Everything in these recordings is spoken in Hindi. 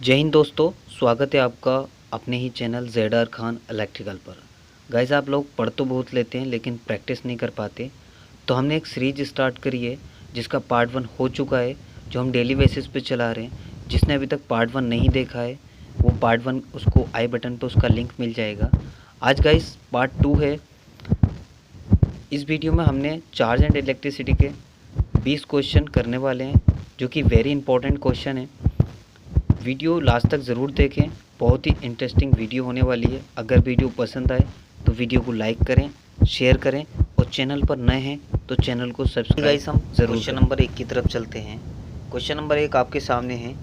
जय हिंद दोस्तों, स्वागत है आपका अपने ही चैनल ज़ेड खान इलेक्ट्रिकल पर। गाइस, आप लोग पढ़ तो बहुत लेते हैं लेकिन प्रैक्टिस नहीं कर पाते। तो हमने एक सीरीज स्टार्ट करी है जिसका पार्ट 1 हो चुका है, जो हम डेली बेसिस पे चला रहे हैं। जिसने अभी तक पार्ट 1 नहीं देखा है वो पार्ट 1 उसको आई बटन पर उसका लिंक मिल जाएगा। आज गाइस पार्ट 2 है। इस वीडियो में हमने चार्ज एंड इलेक्ट्रिसिटी के 20 क्वेश्चन करने वाले हैं, जो कि वेरी इंपॉर्टेंट क्वेश्चन है। वीडियो लास्ट तक ज़रूर देखें, बहुत ही इंटरेस्टिंग वीडियो होने वाली है। अगर वीडियो पसंद आए तो वीडियो को लाइक करें, शेयर करें और चैनल पर नए हैं तो चैनल को सब्सक्राइब गाइस हम ज़रूर। क्वेश्चन नंबर 1 की तरफ चलते हैं। क्वेश्चन नंबर 1 आपके सामने है।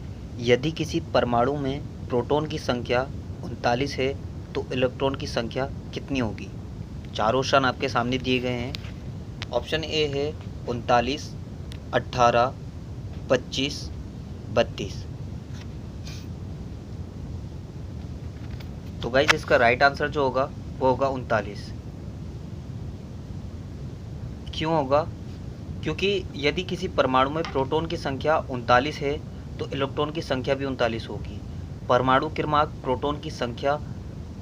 यदि किसी परमाणु में प्रोटॉन की संख्या 39 है तो इलेक्ट्रॉन की संख्या कितनी होगी? 4 ऑप्शन आपके सामने दिए गए हैं। ऑप्शन ए है 39, 18, 25, 32। तो गाइस इसका राइट आंसर जो होगा वो होगा 39। क्यों होगा? क्योंकि यदि किसी परमाणु में प्रोटॉन की संख्या 39 है तो इलेक्ट्रॉन की संख्या भी 39 होगी। परमाणु क्रमांक प्रोटॉन की संख्या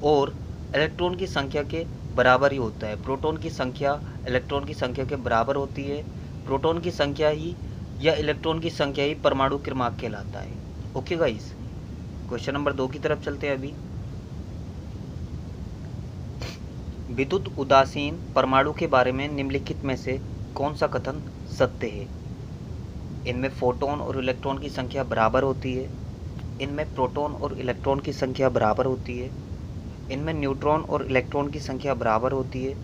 और इलेक्ट्रॉन की संख्या के बराबर ही होता है। प्रोटॉन की संख्या इलेक्ट्रॉन की संख्या के बराबर होती है। प्रोटॉन की संख्या ही या इलेक्ट्रॉन की संख्या ही परमाणु क्रमांक कहलाता है। ओके गाइस, क्वेश्चन नंबर 2 की तरफ चलते हैं अभी। विद्युत उदासीन परमाणु के बारे में निम्नलिखित में से कौन सा कथन सत्य है? इनमें फोटोन और इलेक्ट्रॉन की संख्या बराबर होती है। इनमें प्रोटॉन और इलेक्ट्रॉन की संख्या बराबर होती है। इनमें न्यूट्रॉन और इलेक्ट्रॉन की संख्या बराबर होती है।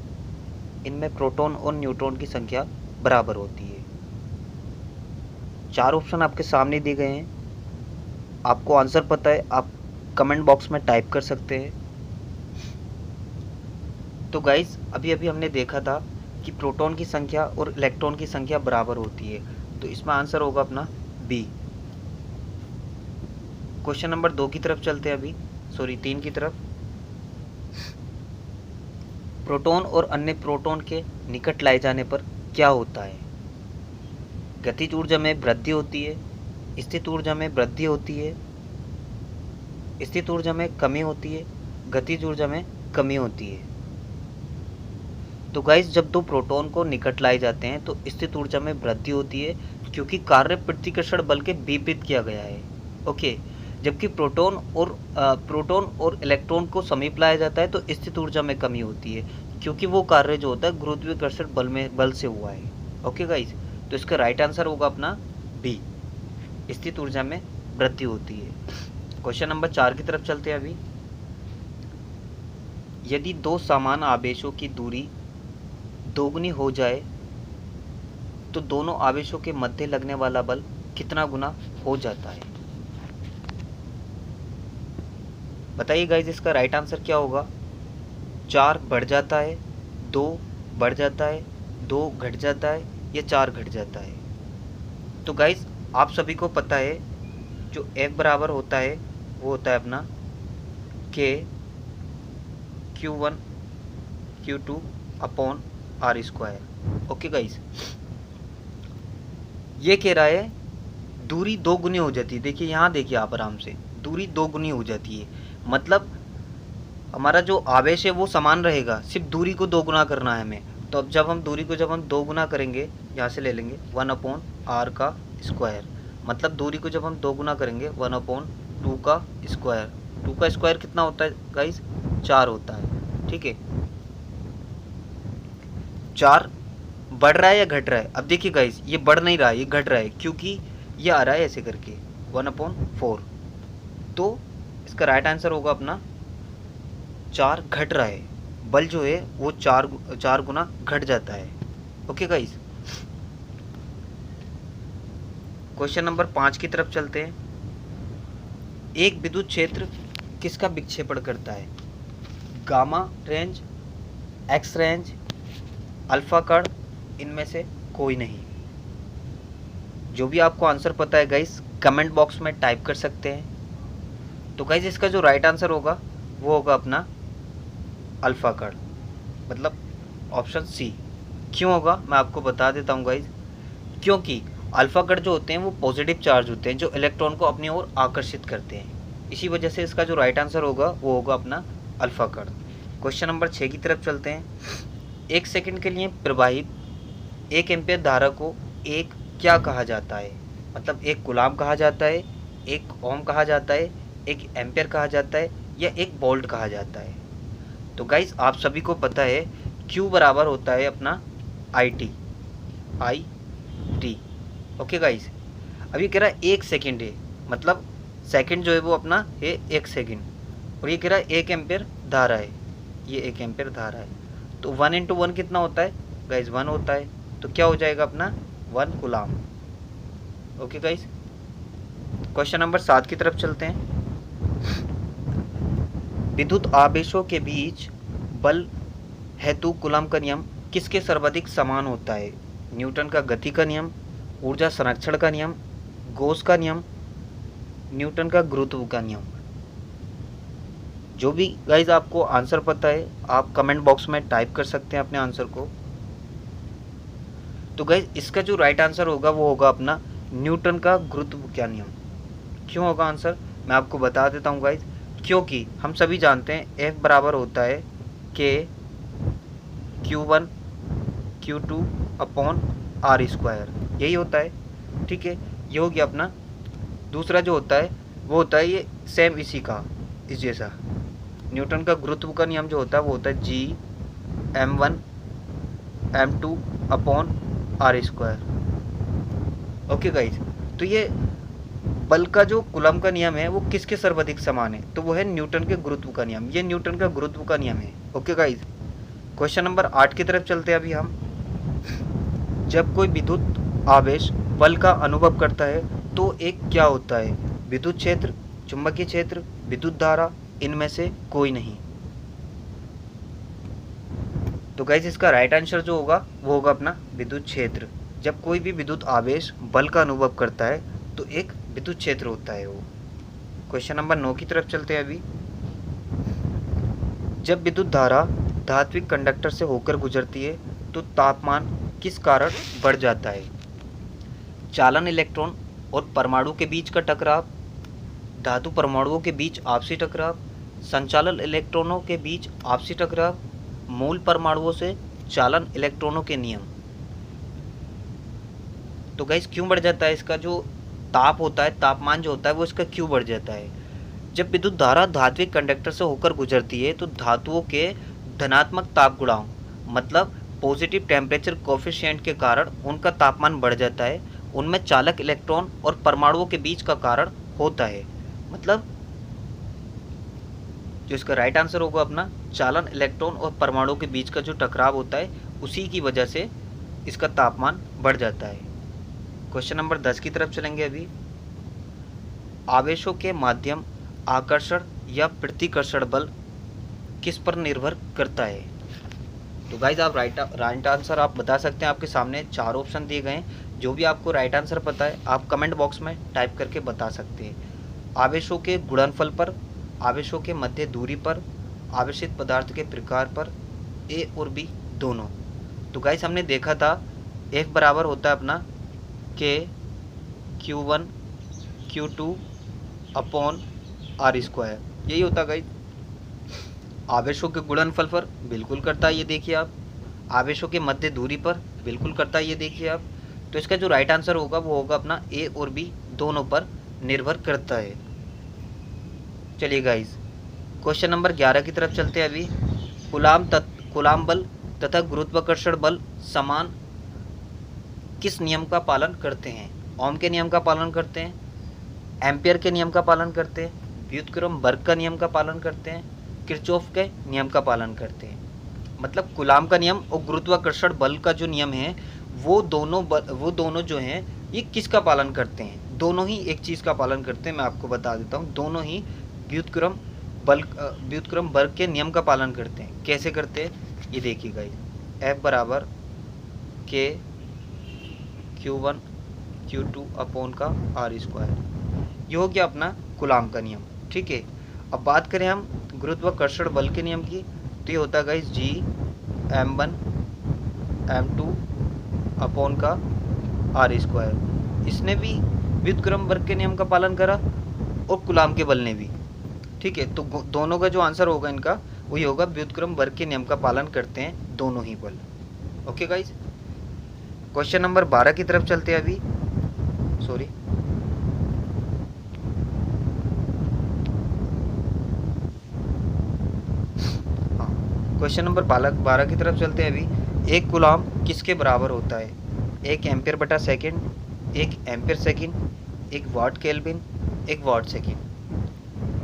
इनमें प्रोटॉन और न्यूट्रॉन की संख्या बराबर होती है। 4 ऑप्शन आपके सामने दिए गए हैं। आपको आंसर पता है, आप कमेंट बॉक्स में टाइप कर सकते हैं। तो गाइस अभी हमने देखा था कि प्रोटॉन की संख्या और इलेक्ट्रॉन की संख्या बराबर होती है, तो इसमें आंसर होगा अपना बी। क्वेश्चन नंबर 2 की तरफ चलते हैं अभी, 3 की तरफ। प्रोटॉन और अन्य प्रोटॉन के निकट लाए जाने पर क्या होता है? गतिज ऊर्जा में वृद्धि होती है, स्थित ऊर्जा में वृद्धि होती है, स्थित ऊर्जा में कमी होती है, गतिज ऊर्जा में कमी होती है। तो गाइस जब दो प्रोटॉन को निकट लाए जाते हैं तो स्थित ऊर्जा में वृद्धि होती है, क्योंकि कार्य प्रतिकर्षण बल के विपरीत किया गया है। ओके, जबकि प्रोटॉन और इलेक्ट्रॉन को समीप लाया जाता है तो स्थित ऊर्जा में कमी होती है, क्योंकि वो कार्य जो होता है गुरुत्वाकर्षण बल से हुआ है। ओके गाइस, तो इसका राइट आंसर होगा अपना बी, स्थित ऊर्जा में वृद्धि होती है। क्वेश्चन नंबर 4 की तरफ चलते हैं अभी। यदि दो समान आवेशों की दूरी दोगुनी हो जाए तो दोनों आवेशों के मध्य लगने वाला बल कितना गुना हो जाता है? बताइए गाइस, इसका राइट आंसर क्या होगा? 4 बढ़ जाता है, 2 बढ़ जाता है, 2 घट जाता है या 4 घट जाता है? तो गाइस आप सभी को पता है जो F बराबर होता है वो होता है अपना K Q1 Q2 upon R square. Okay guys, ये कह रहा है दूरी 2 गुनी हो जाती है। देखिए यहाँ देखिए आप आराम से, दूरी 2 गुनी हो जाती है, मतलब हमारा जो आवेश है वो समान रहेगा, सिर्फ दूरी को 2 गुना करना है हमें। तो अब जब हम दूरी को 2 गुना करेंगे, यहाँ से ले लेंगे 1 अपॉन R का स्क्वायर, मतलब दूरी को जब हम 2 गुना करेंगे 1 अपॉन 2 का स्क्वायर। 2 का स्क्वायर कितना होता है गाइस? 4 होता है। ठीक है, 4 बढ़ रहा है या घट रहा है? अब देखिए गाइस, ये बढ़ नहीं रहा है, ये घट रहा है, क्योंकि ये आ रहा है ऐसे करके 1/4। तो इसका राइट आंसर होगा अपना 4 घट रहा है, बल जो है वो 4 गुना घट जाता है। ओके गाइस, क्वेश्चन नंबर 5 की तरफ चलते हैं। एक विद्युत क्षेत्र किसका विक्षेपण करता है? Gamma range, x range, alpha कण, इनमें से कोई नहीं। जो भी आपको आंसर पता है गाइस कमेंट बॉक्स में टाइप कर सकते हैं। तो गाइस इसका जो राइट आंसर होगा वो होगा अपना अल्फा कण, मतलब ऑप्शन सी। क्यों होगा मैं आपको बता देता हूँ गाइस, क्योंकि अल्फा कण जो होते हैं वो पॉजिटिव चार्ज होते हैं जो इलेक्ट्रॉन को अपनी ओर आकर्षित करते हैं। इसी वजह से इसका जो राइट आंसर होगा वो होगा अपना अल्फा कण। क्वेश्चन नंबर 6 की तरफ चलते हैं। 1 सेकंड के लिए प्रवाहित 1 एम्पियर धारा को एक क्या कहा जाता है? मतलब एक कूलाम कहा जाता है, एक ओम कहा जाता है, एक एम्पियर कहा जाता है, या एक वोल्ट कहा जाता है। तो गाइस आप सभी को पता है Q बराबर होता है अपना IT। ओके गाइस, अब ये कह रहा है 1 सेकेंड है, मतलब सेकंड जो है वो अपना है 1 सेकेंड, और ये कह रहा है 1 एम्पियर धारा है, ये 1 एम्पियर धारा है। तो 1 × 1 कितना होता है गाइस? 1 होता है। तो क्या हो जाएगा अपना 1 coulomb. Okay guys, question number 7 की तरफ चलते हैं। विद्युत आवेशों के बीच बल हेतु कूलाम का नियम किसके सर्वाधिक समान होता है? न्यूटन का गति का नियम, ऊर्जा संरक्षण का नियम, गॉस का नियम, न्यूटन का गुरुत्व का नियम। जो भी गाइज आपको आंसर पता है आप कमेंट बॉक्स में टाइप कर सकते हैं अपने आंसर को। तो गाइज इसका जो राइट आंसर होगा वो होगा अपना न्यूटन का गुरुत्व का नियम। क्यों होगा आंसर? मैं आपको बता देता हूँ गाइज, क्योंकि हम सभी जानते हैं F बराबर होता है K Q1 Q2 upon R², यही होता है। ठीक है, ये हो गया अपना। दूसरा जो होता है वो होता है ये सेम इसी का, इस जैसा। न्यूटन का गुरुत्व का नियम जो होता है वो होता है G M1 M2 upon R²। Okay guys, तो ये बल का जो कूलम का नियम है वो किसके सर्वाधिक समान है? तो वो है न्यूटन के गुरुत्व का नियम। ये न्यूटन का गुरुत्व का नियम है। ओके गाइज, क्वेश्चन नंबर 8 की तरफ चलते हैं अभी हम। जब कोई विद्युत आवेश बल का अनुभव करता है तो एक क्या होता है? विद्युत क्षेत्र, चुंबकीय क्षेत्र, विद्युत धारा, इनमें से कोई नहीं। तो गाइज इसका राइट आंसर जो होगा वो होगा अपना विद्युत क्षेत्र। जब कोई भी विद्युत आवेश बल का अनुभव करता है तो एक विद्युत क्षेत्र होता है वो। क्वेश्चन नंबर 9 की तरफ चलते हैं अभी। जब विद्युत धारा धात्विक कंडक्टर से होकर गुजरती है तो तापमान किस कारण बढ़ जाता है? चालन इलेक्ट्रॉन और परमाणु के बीच का टकराव, धातु परमाणुओं के बीच आपसी टकराव, संचालन इलेक्ट्रॉनों के बीच आपसी टकराव, मूल परमाणुओं से चालन इलेक्ट्रॉनों के नियम। तो गाइस क्यों बढ़ जाता है? इसका जो ताप होता है, तापमान जो होता है वो इसका क्यों बढ़ जाता है? जब विद्युत धारा धात्विक कंडक्टर से होकर गुजरती है तो धातुओं के धनात्मक ताप गुणांक, मतलब पॉजिटिव टेम्परेचर कोफिशिएंट के कारण उनका तापमान बढ़ जाता है। उनमें चालक इलेक्ट्रॉन और परमाणुओं के बीच का कारण होता है। मतलब जो इसका राइट आंसर होगा अपना चालन इलेक्ट्रॉन और परमाणुओं के बीच का जो टकराव होता है उसी की वजह से इसका तापमान बढ़ जाता है। क्वेश्चन नंबर 10 की तरफ चलेंगे अभी। आवेशों के माध्यम आकर्षण या प्रतिकर्षण बल किस पर निर्भर करता है? तो गाइज आप राइट आंसर आप बता सकते हैं। आपके सामने 4 ऑप्शन दिए गए हैं। जो भी आपको राइट आंसर पता है आप कमेंट बॉक्स में टाइप करके बता सकते हैं। आवेशों के गुणनफल पर, आवेशों के मध्य दूरी पर, आवेशित पदार्थ के प्रकार पर, ए और बी दोनों। तो गाइज हमने देखा था F बराबर होता है अपना K Q1 Q2 upon R², यही होता गाइज। आवेशों के गुणनफल पर बिल्कुल करता है, ये देखिए आप। आवेशों के मध्य दूरी पर बिल्कुल करता है, ये देखिए आप। तो इसका जो राइट आंसर होगा वो होगा अपना ए और बी दोनों पर निर्भर करता है। चलिए गाइज क्वेश्चन नंबर 11 की तरफ चलते हैं अभी। कूलाम बल तथा गुरुत्वाकर्षण बल समान किस नियम का पालन करते हैं? ओम के नियम का पालन करते हैं, एम्पियर के नियम का पालन करते हैं, व्युत्क्रम वर्ग का नियम का पालन करते हैं, किरचॉफ के नियम का पालन करते हैं। मतलब कूलाम का नियम और गुरुत्वाकर्षण बल का जो नियम है वो दोनों जो हैं ये किसका पालन करते हैं? दोनों ही एक चीज़ का पालन करते हैं। मैं आपको बता देता हूँ, दोनों ही व्युत्क्रम वर्ग के नियम का पालन करते हैं। कैसे करते हैं ये देखिए गाइस। F बराबर K Q1 Q2 अपॉन का R², ये हो गया अपना कूलाम का नियम। ठीक है, अब बात करें हम गुरुत्वाकर्षण बल के नियम की, तो ये होता है guys G M1 M2 upon का R²। इसने भी व्युत्क्रम वर्ग के नियम का पालन करा और कूलाम के बल ने भी। ठीक है, तो दोनों का जो आंसर होगा इनका वही होगा, व्युत्क्रम वर्ग के नियम का पालन करते हैं दोनों ही बल। ओके गाइज, क्वेश्चन नंबर 12 की तरफ चलते हैं अभी। सॉरी, हाँ, क्वेश्चन नंबर 12 की तरफ चलते हैं अभी। एक कूलाम किसके बराबर होता है? 1 एम्पियर बटा सेकेंड, 1 एम्पियर सेकेंड, 1 वाट केल्विन, 1 वाट सेकेंड।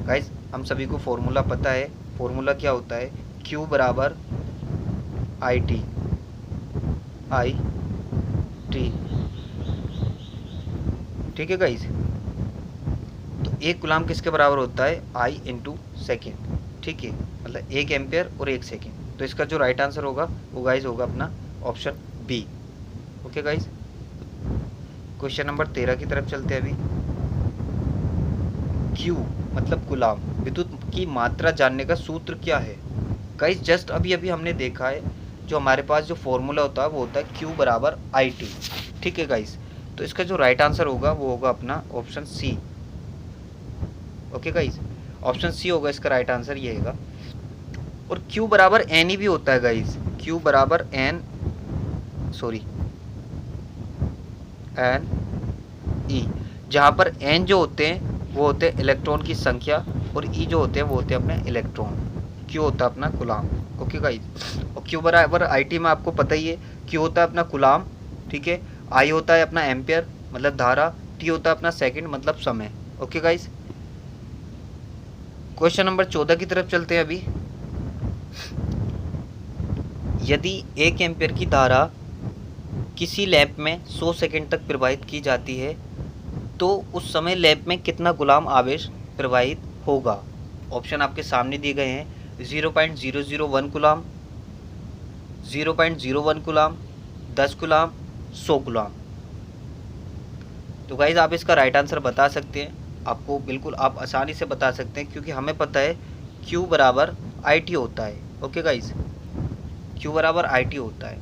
गाइज हम सभी को फॉर्मूला पता है, फॉर्मूला क्या होता है? Q बराबर IT, ठीक है गाइज। तो एक कूलाम किसके बराबर होता है? I इंटू सेकेंड, ठीक है, मतलब 1 एम्पियर और 1 सेकेंड। तो इसका जो राइट आंसर होगा वो गाइज होगा अपना option B. Okay guys, question number 13 की तरफ चलते हैं अभी। Q मतलब कूलाम, विद्युत की मात्रा जानने का सूत्र क्या है? गाइज जस्ट अभी अभी हमने देखा है, जो हमारे पास जो फॉर्मूला होता है वो होता है Q बराबर IT, ठीक है गाइज। तो इसका जो राइट आंसर होगा वो होगा अपना option C. Okay guys, option C होगा इसका राइट आंसर, ये होगा। और Q बराबर एन ही भी होता है गाइज, Q बराबर एन ई, जहाँ पर एन जो होते हैं वो होते हैं इलेक्ट्रॉन की संख्या, और ई जो होते हैं वो होते हैं अपने इलेक्ट्रॉन। क्यू होता है अपना कूलाम। ओके गाइज, और क्यू बराबर IT में आपको पता ही है, क्यू होता है अपना कूलाम, ठीक है, आई होता है अपना एम्पियर मतलब धारा, टी होता है अपना सेकंड मतलब समय। ओके गाइज, क्वेश्चन नंबर 14 की तरफ चलते हैं अभी। यदि 1 एम्पियर की धारा किसी लैंप में 100 सेकंड तक प्रवाहित की जाती है तो उस समय लैंप में कितना कूलाम आवेश प्रवाहित होगा? ऑप्शन आपके सामने दिए गए हैं, 0.001 कूलाम, 0.01 कूलाम, 10 कूलाम, 100 कूलाम। तो गाइज आप इसका राइट आंसर बता सकते हैं, आपको बिल्कुल आप आसानी से बता सकते हैं, क्योंकि हमें पता है Q बराबर IT होता है। ओके गाइज, Q बराबर IT होता है।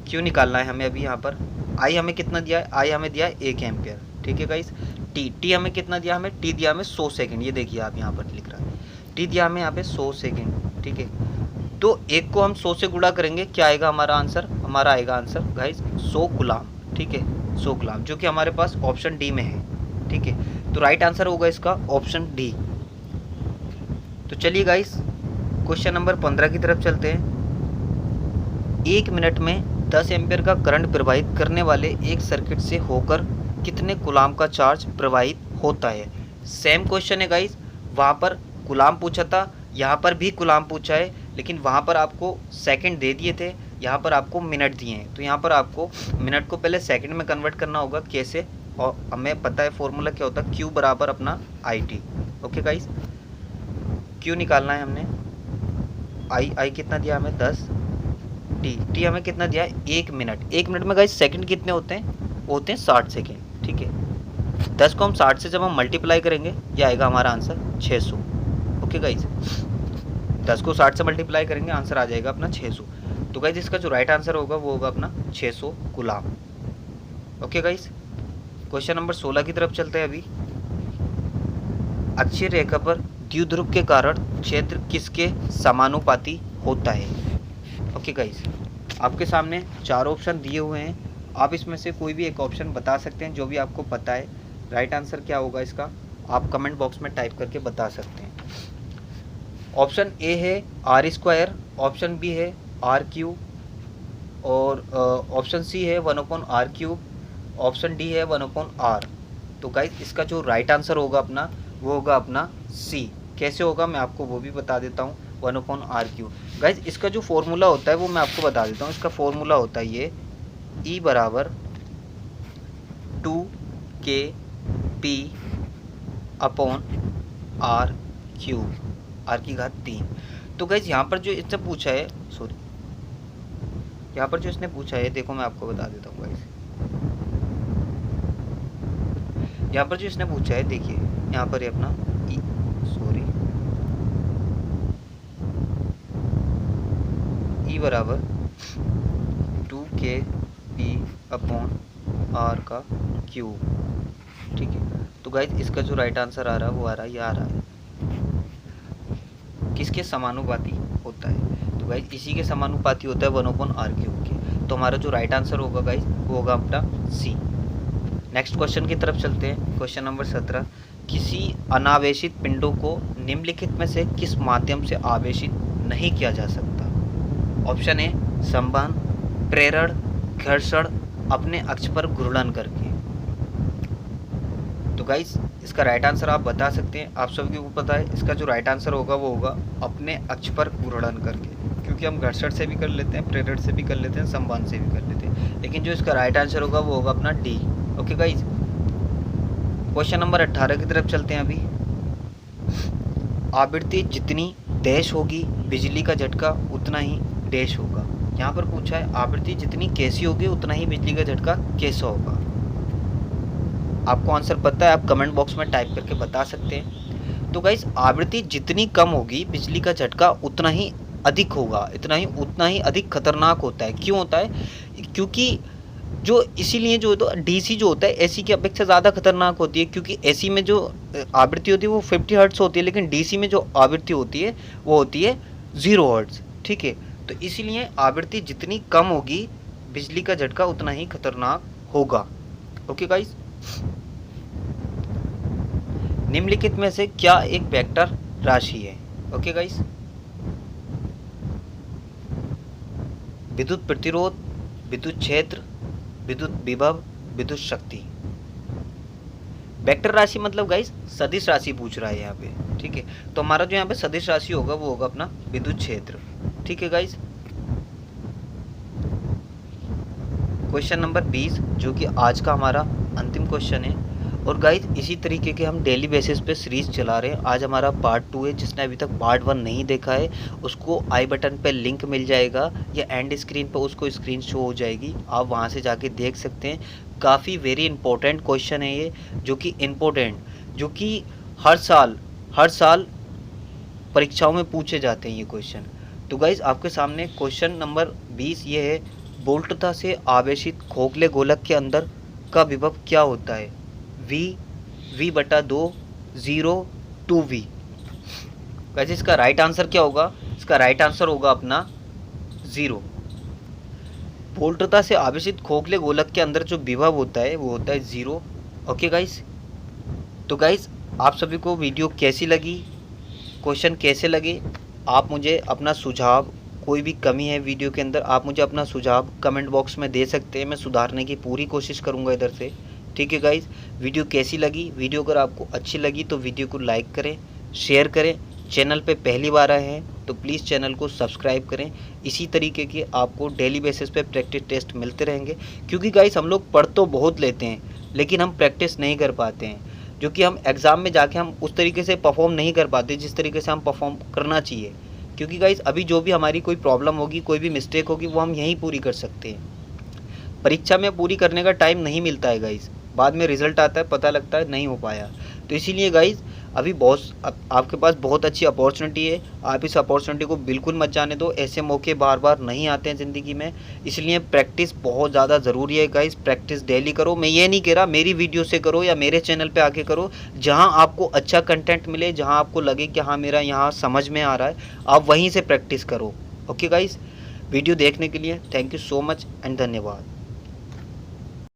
Q निकालना है हमें अभी यहाँ पर। I हमें कितना दिया है? I हमें दिया है 1 एम्पियर, ठीक है गाइज। T हमें कितना दिया? हमें T दिया हमें 100 सेकंड, ये देखिए आप यहाँ पर लिख रहा है, T दिया हमें यहाँ पे 100 सेकंड, ठीक है। तो एक को हम 100 से गुणा करेंगे, क्या आएगा हमारा आंसर? हमारा आएगा आंसर गाइज 100 कूलाम, ठीक है, 100 कूलाम, जो कि हमारे पास ऑप्शन डी में है, ठीक है। तो राइट आंसर होगा इसका ऑप्शन डी। तो चलिए गाइज क्वेश्चन नंबर 15 की तरफ चलते हैं। 1 मिनट में 10 एम्पियर का करंट प्रवाहित करने वाले एक सर्किट से होकर कितने कूलाम का चार्ज प्रवाहित होता है? सेम क्वेश्चन है गाइज, वहाँ पर कूलाम पूछा था, यहाँ पर भी कूलाम पूछा है, लेकिन वहाँ पर आपको सेकंड दे दिए थे, यहाँ पर आपको मिनट दिए हैं। तो यहाँ पर आपको मिनट को पहले सेकंड में कन्वर्ट करना होगा, कैसे? और हमें पता है फॉर्मूला क्या होता है, Q बराबर अपना IT। ओके गाइज, Q निकालना है हमने। I कितना दिया हमें? 10। T हमें कितना दिया है? 1 मिनट। 1 मिनट में गाइज सेकंड कितने होते हैं? वो होते हैं 60 सेकंड, ठीक है। 10 को हम 60 से जब हम मल्टीप्लाई करेंगे, ये आएगा हमारा आंसर 600। ओके गाइज, 10 को 60 से मल्टीप्लाई करेंगे, आंसर आ जाएगा अपना 600। तो गाइज इसका जो राइट आंसर होगा वो होगा अपना 600 coulomb. Okay guys, question number 16 की तरफ चलते हैं अभी। अक्षीय रेखा पर द्विध्रुव के कारण क्षेत्र किसके समानुपाती होता है? ओके गाइज, आपके सामने 4 ऑप्शन दिए हुए हैं, आप इसमें से कोई भी एक ऑप्शन बता सकते हैं, जो भी आपको पता है। राइट आंसर क्या होगा इसका आप कमेंट बॉक्स में टाइप करके बता सकते हैं। ऑप्शन ए है R², ऑप्शन बी है R3, और ऑप्शन सी है 1/R3, ऑप्शन डी है 1/R। तो गाइज इसका जो राइट आंसर होगा अपना वो होगा अपना सी। कैसे होगा मैं आपको वो भी बता देता हूँ, 1/R3। गाइज इसका जो फॉर्मूला होता है वो मैं आपको बता देता हूँ। इसका फॉर्मूला होता है ये E बराबर 2kP/R³, R⁻3। तो गाइज यहाँ पर जो इसने पूछा है, सॉरी, यहाँ पर जो इसने पूछा है, देखो मैं आपको बता देता हूँ गाइज। यहाँ पर जो इसने पूछा है, देखिए यहाँ पर ये अपना E बराबर 2kP/R³, ठीक है। तो गाइज इसका जो राइट आंसर आ रहा है वो आ रहा है, ये आ रहा है। किसके समानुपाती होता है? तो गाइज इसी के समानुपाती होता है 1/r के। तो हमारा जो राइट आंसर होगा गाइज वो होगा अपना सी। नेक्स्ट क्वेश्चन की तरफ चलते हैं। क्वेश्चन नंबर 17, किसी अनावेशित पिंडों को निम्नलिखित में से किस माध्यम से आवेशित नहीं किया जा सकता? ऑप्शन ए संवहन, प्रेरण, घर्षण, अपने अक्ष पर घूर्णन करके। तो गाइस इसका राइट आंसर आप बता सकते हैं, आप सभी को पता है इसका जो राइट आंसर होगा वो होगा अपने अक्ष पर घूर्णन करके, क्योंकि हम घर्षण से भी कर लेते हैं, प्रेरण से भी कर लेते हैं, संवहन से भी कर लेते हैं, लेकिन जो इसका राइट आंसर होगा वो होगा अपना D. Okay guys, question number 18 की तरफ चलते हैं। अभी आवृत्ति जितनी डैश होगी बिजली का झटका उतना ही डैश होगा। यहाँ पर पूछा है आवृत्ति जितनी कैसी होगी उतना ही बिजली का झटका कैसा होगा। आपको आंसर पता है, आप कमेंट बॉक्स में टाइप करके बता सकते हैं। तो गाइस आवृत्ति जितनी कम होगी बिजली का झटका उतना ही अधिक होगा, उतना ही अधिक खतरनाक होता है। क्यों होता है? क्योंकि जो इसीलिए जो तो डीसी जो होता है एसी की अपेक्षा ज़्यादा खतरनाक होती है, क्योंकि एसी में जो आवृत्ति होती है वो 50 हर्ट्ज़ होती है, लेकिन डीसी में जो आवृत्ति होती है वो होती है 0 हर्ट्ज़। ठीक है, तो इसीलिए आवृत्ति जितनी कम होगी बिजली का झटका उतना ही खतरनाक होगा। ओके गाइस, निम्नलिखित में से क्या एक वेक्टर राशि है? ओके गाइस, विद्युत प्रतिरोध, विद्युत क्षेत्र, विद्युत विभव, विद्युत शक्ति। वेक्टर राशि मतलब गाइस सदिश राशि पूछ रहा है यहाँ पे। ठीक है, तो हमारा जो यहाँ पे सदिश राशि होगा वो होगा अपना विद्युत क्षेत्र। ठीक है गाइस, क्वेश्चन नंबर 20 जो कि आज का हमारा अंतिम क्वेश्चन है। और गाइज इसी तरीके के हम डेली बेसिस पे सीरीज़ चला रहे हैं। आज हमारा पार्ट 2 है, जिसने अभी तक पार्ट 1 नहीं देखा है उसको आई बटन पे लिंक मिल जाएगा या एंड स्क्रीन पर उसको स्क्रीन शो हो जाएगी, आप वहां से जाके देख सकते हैं। काफ़ी वेरी इंपॉर्टेंट क्वेश्चन है ये, जो कि हर साल परीक्षाओं में पूछे जाते हैं ये क्वेश्चन। तो गाइज आपके सामने क्वेश्चन नंबर 20 ये है, वोल्टता से आवेशित खोखले गोलक के अंदर का विभव क्या होता है? V/2 0 2V। वैसे इसका राइट आंसर क्या होगा? इसका राइट आंसर होगा अपना 0। वोल्टता से आवेशित खोखले गोलक के अंदर जो विभव होता है वो होता है 0। ओके गाइस, तो गाइस आप सभी को वीडियो कैसी लगी, क्वेश्चन कैसे लगे, आप मुझे अपना सुझाव, कोई भी कमी है वीडियो के अंदर आप मुझे अपना सुझाव कमेंट बॉक्स में दे सकते हैं, मैं सुधारने की पूरी कोशिश करूंगा इधर से। ठीक है गाइज, वीडियो कैसी लगी? वीडियो अगर आपको अच्छी लगी तो वीडियो को लाइक करें, शेयर करें। चैनल पे पहली बार आए हैं तो प्लीज़ चैनल को सब्सक्राइब करें। इसी तरीके के आपको डेली बेसिस पे प्रैक्टिस टेस्ट मिलते रहेंगे, क्योंकि गाइज हम लोग पढ़ तो बहुत लेते हैं लेकिन हम प्रैक्टिस नहीं कर पाते हैं, जो कि हम एग्ज़ाम में जाके हम उस तरीके से परफॉर्म नहीं कर पाते जिस तरीके से हम परफॉर्म करना चाहिए। क्योंकि गाइज अभी जो भी हमारी कोई प्रॉब्लम होगी, कोई भी मिस्टेक होगी, वो हम यहीं पूरी कर सकते हैं। परीक्षा में पूरी करने का टाइम नहीं मिलता है गाइज, बाद में रिजल्ट आता है पता लगता है नहीं हो पाया। तो इसीलिए गाइज अभी आपके पास बहुत अच्छी अपॉर्चुनिटी है, आप इस अपॉर्चुनिटी को बिल्कुल मत जाने दो। ऐसे मौके बार बार नहीं आते हैं ज़िंदगी में, इसलिए प्रैक्टिस बहुत ज़्यादा ज़रूरी है गाइज। प्रैक्टिस डेली करो। मैं ये नहीं कह रहा मेरी वीडियो से करो या मेरे चैनल पे आके करो, जहाँ आपको अच्छा कंटेंट मिले, जहाँ आपको लगे कि हाँ मेरा यहाँ समझ में आ रहा है, आप वहीं से प्रैक्टिस करो। ओके गाइज, वीडियो देखने के लिए thank you so much and धन्यवाद।